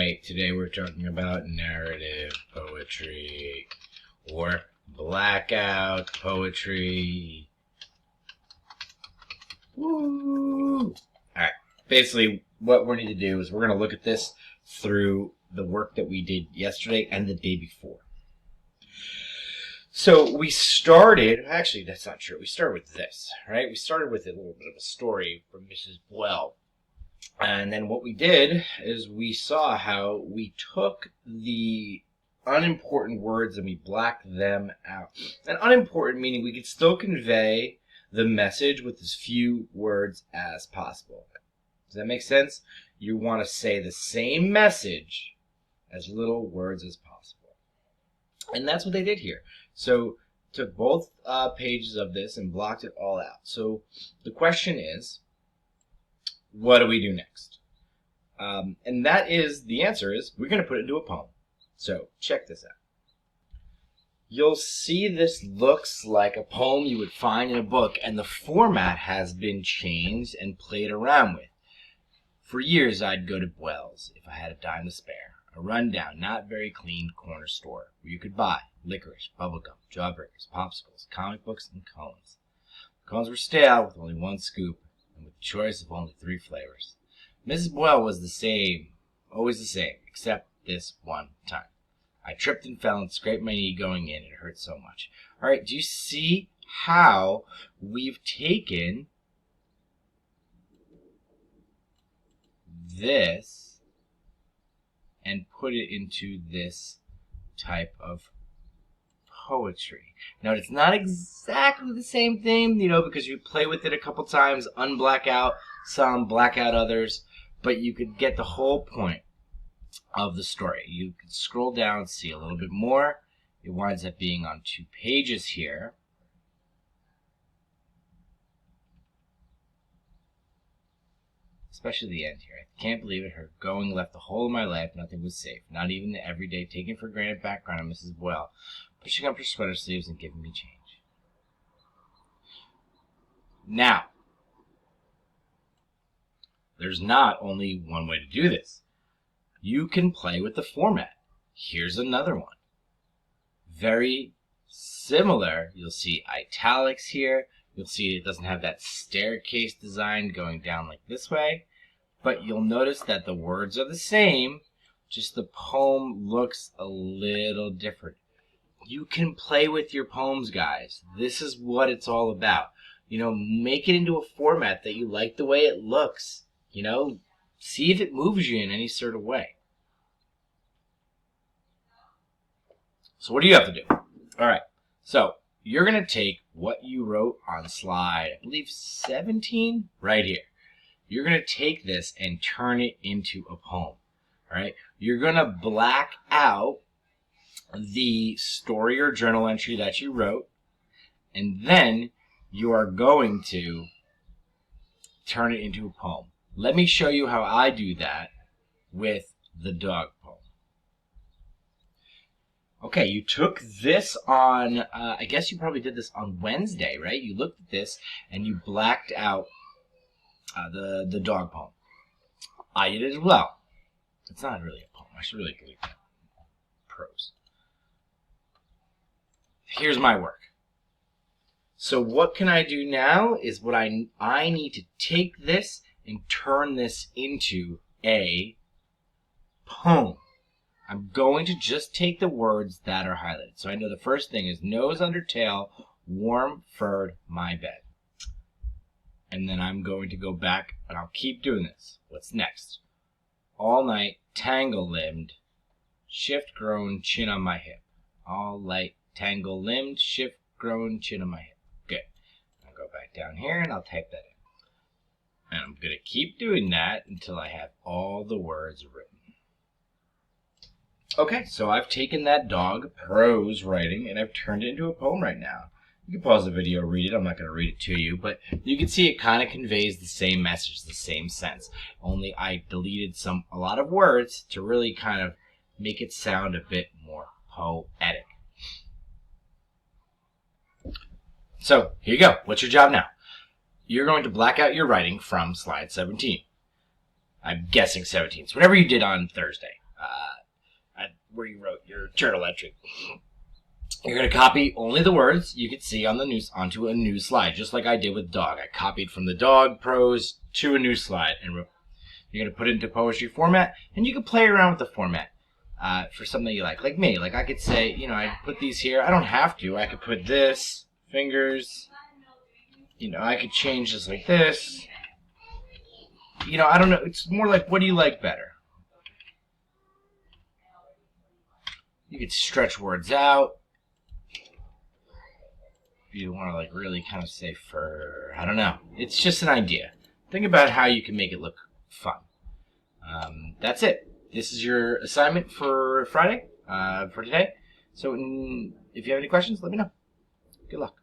Alright, today we're talking about narrative poetry or blackout poetry. Woo! Alright, basically what we need to do is we're going to look at this through the work that we did yesterday and the day before. So we started, actually that's not true, we started with this, right? We started with a little bit of a story from Mrs. Buell. And then what we did is we saw how we took the unimportant words and we blacked them out. And unimportant meaning we could still convey the message with as few words as possible. Does that make sense? You want to say the same message as little words as possible. And that's what they did here. So took both pages of this and blocked it all out. So the question is, what do we do next? And that is, the answer is, we're going to put it into a poem. So check this out. You'll see this looks like a poem you would find in a book, and the format has been changed and played around with. For years I'd go to Buell's if I had a dime to spare, a rundown, not very clean corner store where you could buy licorice, bubblegum, jawbreakers, popsicles, comic books, and cones. The cones were stale with only one scoop, and with a choice of only 3 flavors. Mrs. Buell was the same, always the same, except this one time. I tripped and fell and scraped my knee going in. It hurt so much. All right, do you see how we've taken this and put it into this type of poetry? Now, it's not exactly the same thing, because you play with it a couple times, unblack out some, black out others, but you could get the whole point of the story. You can scroll down, see a little bit more. It winds up being on 2 pages here. Especially the end here. I can't believe it. Her going left the whole of my life. Nothing was safe. Not even the everyday taken for granted background of Mrs. Buell, pushing up her sweater sleeves and giving me change. Now, there's not only one way to do this. You can play with the format. Here's another one. Very similar. You'll see italics here. You'll see it doesn't have that staircase design going down like this way. But you'll notice that the words are the same, just the poem looks a little different. You can play with your poems, guys. This is what it's all about. Make it into a format that you like the way it looks. See if it moves you in any sort of way. So what do you have to do? All right. So you're going to take what you wrote on slide, I believe 17, right here. You're going to take this and turn it into a poem. All right. You're going to black out the story or journal entry that you wrote, and then you are going to turn it into a poem. Let me show you how I do that with the dog poem. Okay, you took this on, I guess you probably did this on Wednesday, right? You looked at this and you blacked out the dog poem. I did it as well. It's not really a poem. I should really delete that. Prose. Here's my work. So what can I do now is what I need to take this and turn this into a poem. I'm going to just take the words that are highlighted. So I know the first thing is nose under tail, warm furred my bed. And then I'm going to go back and I'll keep doing this. What's next? All night, tangle limbed, shift grown, chin on my hip. All night, tangle limbed, shift grown, chin on my hip. Good. I'll go back down here and I'll type that in. And I'm going to keep doing that until I have all the words written. Okay, so I've taken that dog prose writing and I've turned it into a poem right now. You can pause the video, read it. I'm not going to read it to you, but you can see it kind of conveys the same message, the same sense. Only I deleted a lot of words to really kind of make it sound a bit more poetic. So here you go. What's your job now? You're going to black out your writing from slide 17. I'm guessing 17. So whatever you did on Thursday. where you wrote your journal entry. You're going to copy only the words you could see on the news onto a new slide, just like I did with dog. I copied from the dog prose to a new slide, and you're going to put it into poetry format, and you can play around with the format for something you like me. Like I could say, I put these here. I don't have to. I could put this, fingers. I could change this like this. I don't know. It's more like, what do you like better? You could stretch words out. You want to like really kind of say fur. I don't know. It's just an idea. Think about how you can make it look fun. That's it. This is your assignment for Friday, for today. So if you have any questions, let me know. Good luck.